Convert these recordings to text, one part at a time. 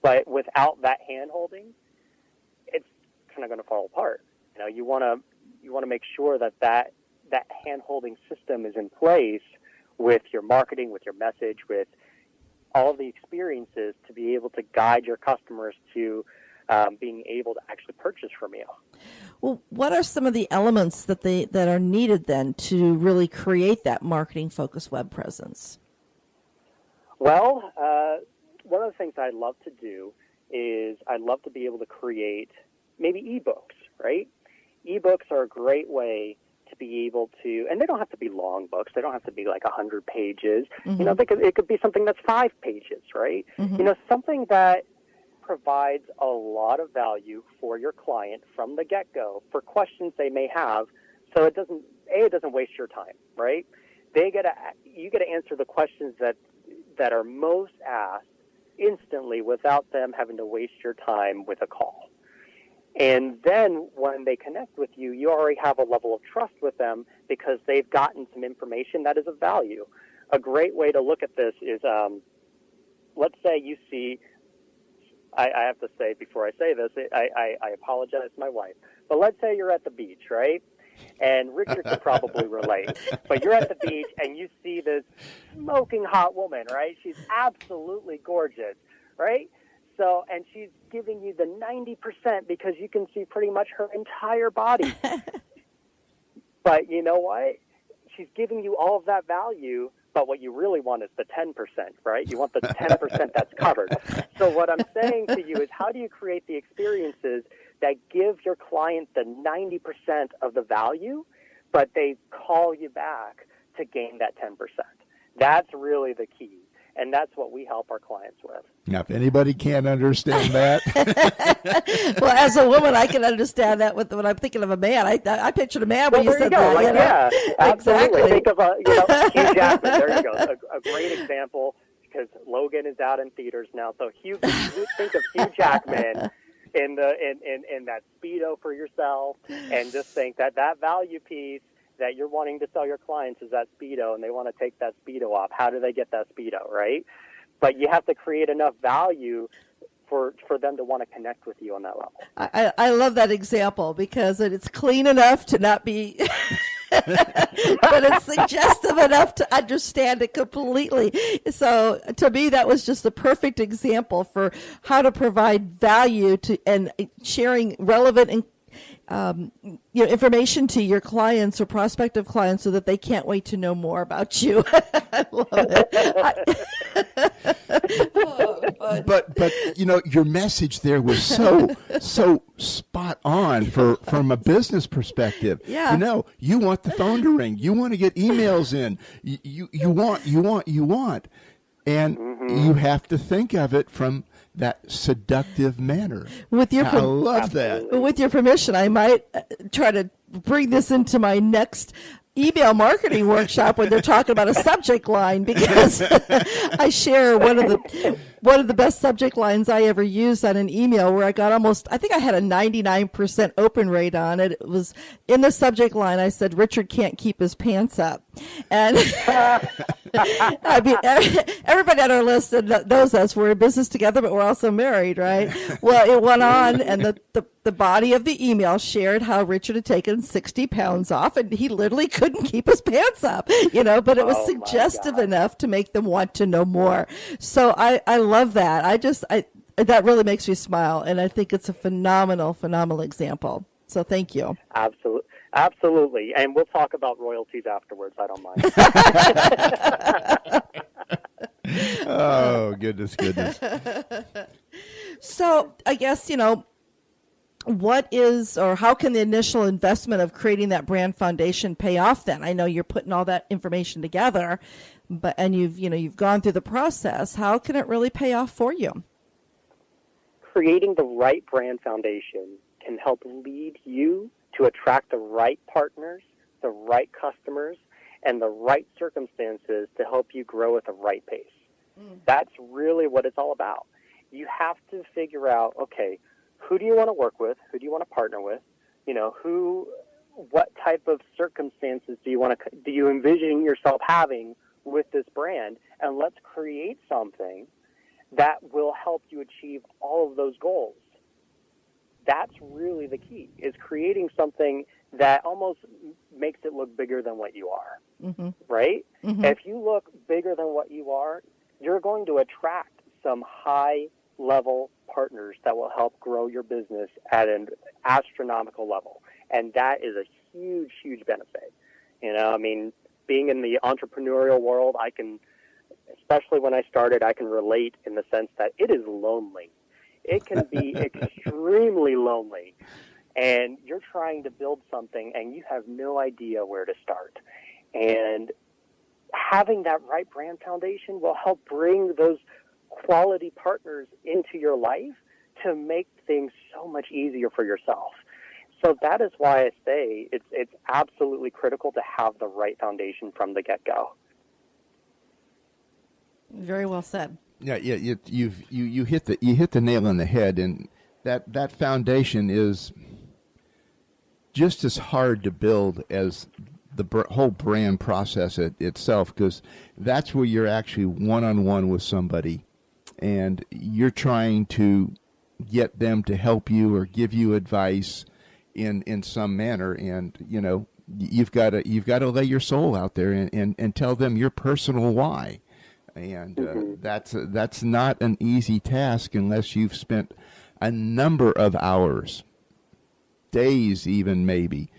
But without that hand-holding, it's kind of going to fall apart. You want to make sure that hand-holding system is in place with your marketing, with your message, with all the experiences to be able to guide your customers to being able to actually purchase from you. Well, what are some of the elements that are needed then to really create that marketing-focused web presence? Well, one of the things I love to do is I love to be able to create maybe ebooks, right? Ebooks are a great way to be able to, and they don't have to be long books. They don't have to be like 100 pages. Mm-hmm. It could be something that's 5 pages, right? Mm-hmm. Something that provides a lot of value for your client from the get-go for questions they may have, so it doesn't waste your time, right? You get to answer the questions that are most asked instantly without them having to waste your time with a call. And then when they connect with you, you already have a level of trust with them because they've gotten some information that is of value. A great way to look at this is, let's say you see, I have to say before I say this, I apologize to my wife, but let's say you're at the beach, right? And Richard could probably relate, but you're at the beach and you see this smoking hot woman, right? She's absolutely gorgeous, right? So, and she's giving you the 90% because you can see pretty much her entire body. But you know what? She's giving you all of that value, but what you really want is the 10%, right? You want the 10% that's covered. So what I'm saying to you is, how do you create the experiences that give your client the 90% of the value, but they call you back to gain that 10%? That's really the key. And that's what we help our clients with. Now, if anybody can't understand that. Well, as a woman, I can understand that when I'm thinking of a man. I pictured a man when you said that. Like, yeah, absolutely. Exactly. Think of Hugh Jackman. There you go. A great example, because Logan is out in theaters now. So you think of Hugh Jackman in that Speedo for yourself, and just think that value piece that you're wanting to sell your clients is that Speedo, and they want to take that Speedo off. How do they get that Speedo, right? But you have to create enough value for them to want to connect with you on that level. I love that example because it's clean enough to not be, but it's suggestive enough to understand it completely. So to me, that was just a perfect example for how to provide value to and sharing relevant and information to your clients or prospective clients so that they can't wait to know more about you. I love it. But your message there was so spot on from a business perspective. Yeah. You want the phone to ring. You want to get emails in. You want. And you have to think of it from that seductive manner. I love that. With your permission, I might try to bring this into my next email marketing workshop when they're talking about a subject line, because I share one of the best subject lines I ever used on an email where I think I had a 99% open rate on it. It was in the subject line. I said, Richard can't keep his pants up. And I mean, everybody on our list knows us. We're in business together, but we're also married, right? Well, it went on, and the body of the email shared how Richard had taken 60 pounds off, and he literally couldn't keep his pants up, but it was suggestive enough to make them want to know more. So I love that. That really makes me smile, and I think it's a phenomenal example. So thank you. Absolutely. And we'll talk about royalties afterwards. I don't mind. Oh, goodness. So I guess, what is, or how can the initial investment of creating that brand foundation pay off then? I know you're putting all that information together, and you've gone through the process. How can it really pay off for you? Creating the right brand foundation can help lead you to attract the right partners, the right customers, and the right circumstances to help you grow at the right pace. That's really what it's all about. You have to figure out, okay, who do you want to work with? Who do you want to partner with? What type of circumstances do you envision yourself having with this brand? And let's create something that will help you achieve all of those goals. That's really the key, is creating something that almost makes it look bigger than what you are, right? If you look bigger than what you are, you're going to attract some high-level partners that will help grow your business at an astronomical level. And that is a huge, huge benefit. I mean, being in the entrepreneurial world, I can, especially when I started, I can relate in the sense that it is lonely. It can be extremely lonely. And you're trying to build something and you have no idea where to start. And having that right brand foundation will help bring those quality partners into your life to make things so much easier for yourself. So that is why I say it's absolutely critical to have the right foundation from the get-go. Very well said. Yeah, you hit the nail on the head, and that foundation is just as hard to build as the whole brand process itself, because that's where you're actually one-on-one with somebody, and you're trying to get them to help you or give you advice in some manner, and you've got to lay your soul out there and tell them your personal why. And that's not an easy task unless you've spent a number of hours, days even maybe,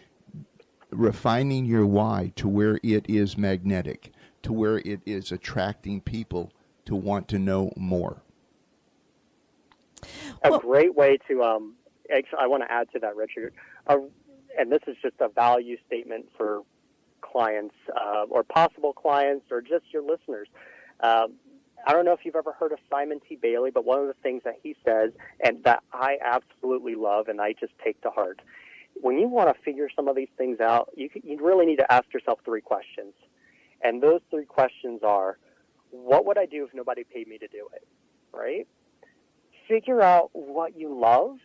refining your why to where it is magnetic, to where it is attracting people to want to know more. A great way to, actually, I want to add to that, Richard, and this is just a value statement for clients or possible clients or just your listeners. I don't know if you've ever heard of Simon T. Bailey, but one of the things that he says, and that I absolutely love and I just take to heart, when you want to figure some of these things out, you really need to ask yourself 3 questions. And those 3 questions are, what would I do if nobody paid me to do it, right? Figure out what you love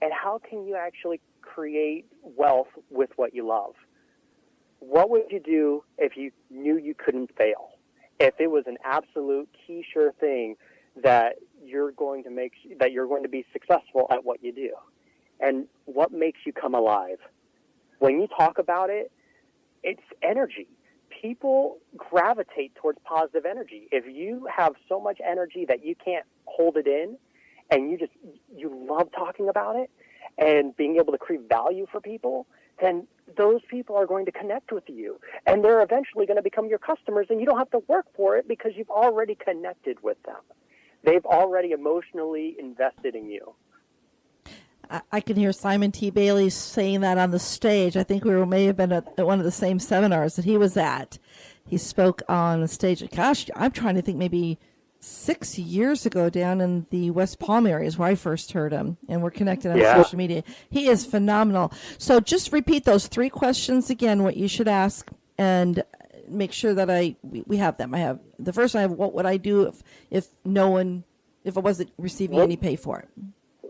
and how can you actually create wealth with what you love. What would you do if you knew you couldn't fail? If it was an absolute key sure thing that you're going to be successful at what you do, and what makes you come alive? When you talk about it, it's energy. People gravitate towards positive energy. If you have so much energy that you can't hold it in, and you love talking about it and being able to create value for people, then those people are going to connect with you, and they're eventually going to become your customers, and you don't have to work for it because you've already connected with them. They've already emotionally invested in you. I can hear Simon T. Bailey saying that on the stage. I think we may have been at one of the same seminars that he was at. He spoke on the stage. Gosh, I'm trying to think, maybe 6 years ago down in the West Palm areas where I first heard him, and we're connected on social media. He is phenomenal. So just repeat those 3 questions again, what you should ask, and make sure that we have them. I have the first one. I have, what would I do if I wasn't receiving any pay for it?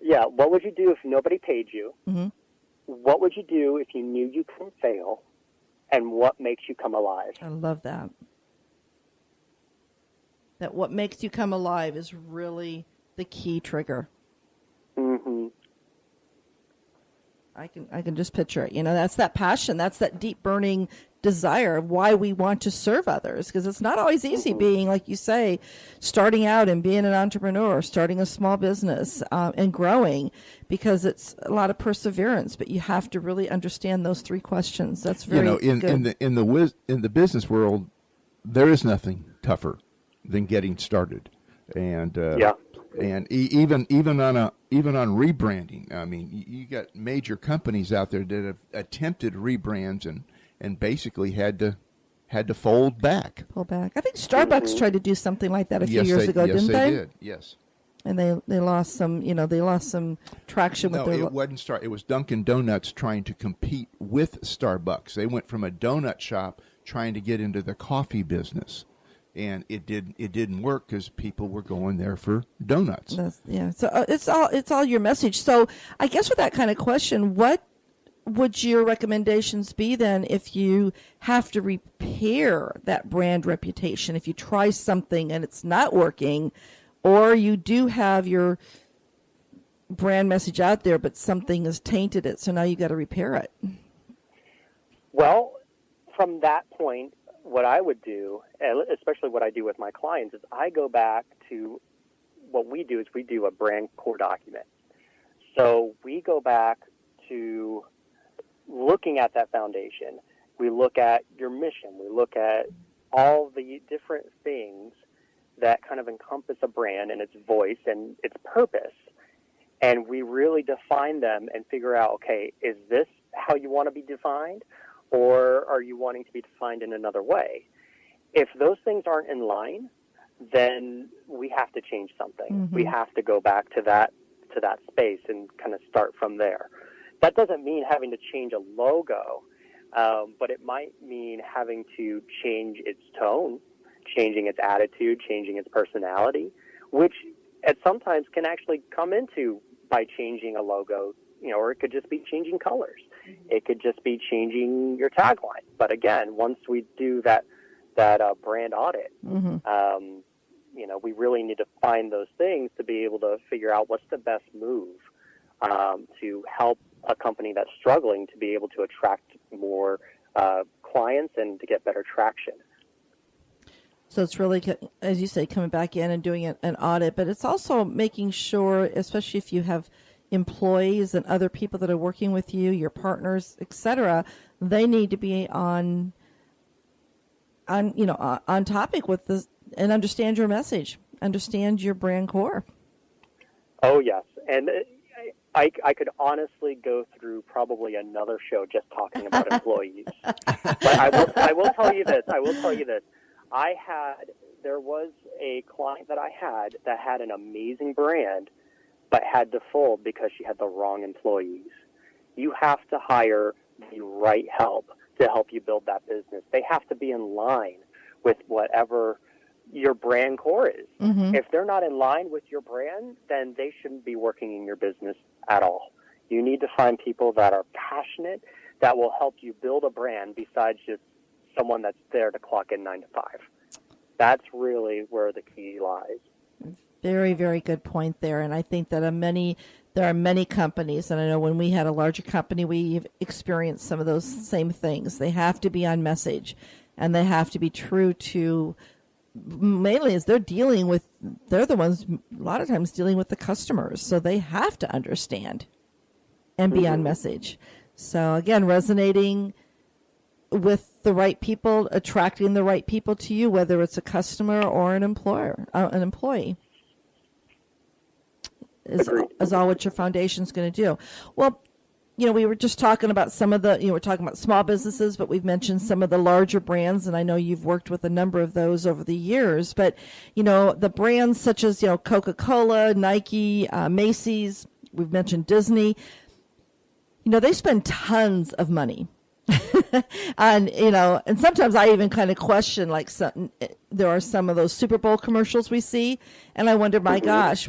Yeah, what would you do if nobody paid you? Mm-hmm. What would you do if you knew you couldn't fail? And what makes you come alive? I love that. That what makes you come alive is really the key trigger. Mm-hmm. I can just picture it. That's that passion. That's that deep burning desire of why we want to serve others. Because it's not always easy being, like you say, starting out and being an entrepreneur, starting a small business and growing, because it's a lot of perseverance. But you have to really understand those 3 questions. That's very good. In the business world, there is nothing tougher than getting started, and even on rebranding. I mean, you got major companies out there that have attempted rebrands and basically had to fold back. Pull back. I think Starbucks tried to do something like that a few years ago, didn't they? Yes, they did. Yes. And they lost some, traction with their. No, it wasn't It was Dunkin' Donuts trying to compete with Starbucks. They went from a donut shop trying to get into the coffee business. And it didn't work because people were going there for donuts. So it's all your message. So I guess with that kind of question, what would your recommendations be then if you have to repair that brand reputation? If you try something and it's not working, or you do have your brand message out there, but something has tainted it, so now you got to repair it. Well, from that point, what I would do, especially what I do with my clients, is I go back to what we do is we do a brand core document. So we go back to looking at that foundation. We look at your mission. We look at all the different things that kind of encompass a brand and its voice and its purpose. And we really define them and figure out, okay, is this how you want to be defined, or are you wanting to be defined in another way? If those things aren't in line, then we have to change something. Mm-hmm. We have to go back to that space and kind of start from there. That doesn't mean having to change a logo, but it might mean having to change its tone, changing its attitude, changing its personality, which at sometimes can actually come into by changing a logo, or it could just be changing colors. It could just be changing your tagline. But again, once we do that brand audit, mm-hmm. We really need to find those things to be able to figure out what's the best move to help a company that's struggling to be able to attract more clients and to get better traction. So it's really, as you say, coming back in and doing an audit, but it's also making sure, especially if you have employees and other people that are working with you, your partners, etc., they need to be on topic with this and understand your message, understand your brand core. Oh, yes. And I could honestly go through probably another show just talking about employees. But I will tell you this. There was a client that I had that had an amazing brand, but had to fold because she had the wrong employees. You have to hire the right help to help you build that business. They have to be in line with whatever your brand core is. Mm-hmm. If they're not in line with your brand, then they shouldn't be working in your business at all. You need to find people that are passionate, that will help you build a brand besides just someone that's there to clock in 9 to 5. That's really where the key lies. Very, very good point there. And I think that there are many companies, and I know when we had a larger company, we've experienced some of those same things. They have to be on message, and they have to be true to, mainly as they're the ones a lot of times dealing with the customers. So they have to understand and be on message. So again, resonating with the right people, attracting the right people to you, whether it's a customer or an employee, is all what your foundation's going to do. Well, we were just talking about some of the, we're talking about small businesses, but we've mentioned some of the larger brands, and I know you've worked with a number of those over the years. But, the brands such as, Coca-Cola, Nike, Macy's, we've mentioned Disney, they spend tons of money. And sometimes I even kind of question, like, there are some of those Super Bowl commercials we see, and I wonder, my gosh,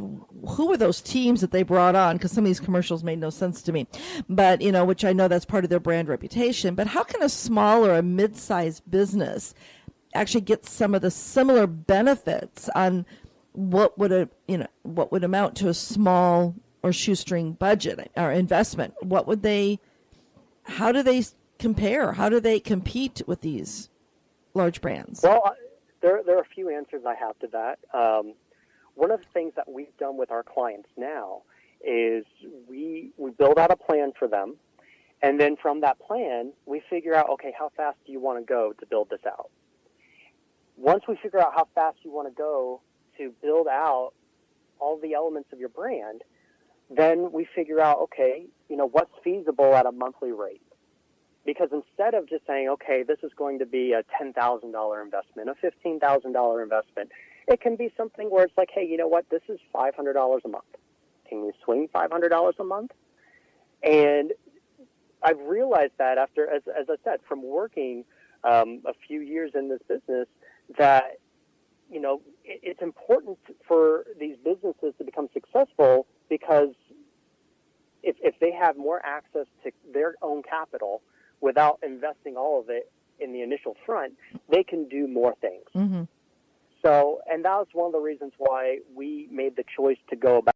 who are those teams that they brought on? Because some of these commercials made no sense to me. But, which I know that's part of their brand reputation. But how can a small or a mid-sized business actually get some of the similar benefits on what would amount to a small or shoestring budget or investment? How do they compare? How do they compete with these large brands? Well, there are a few answers I have to that. One of the things that we've done with our clients now is we build out a plan for them, and then from that plan, we figure out, okay, how fast do you want to go to build this out? Once we figure out how fast you want to go to build out all the elements of your brand, then we figure out, okay, what's feasible at a monthly rate? Because instead of just saying, okay, this is going to be a $10,000 investment, a $15,000 investment, it can be something where it's like, hey, you know what, this is $500 a month. Can you swing $500 a month? And I've realized that after, as I said, from working a few years in this business, that, it's important for these businesses to become successful because if they have more access to their own capital without investing all of it in the initial front, they can do more things. Mm-hmm. So, and that was one of the reasons why we made the choice to go about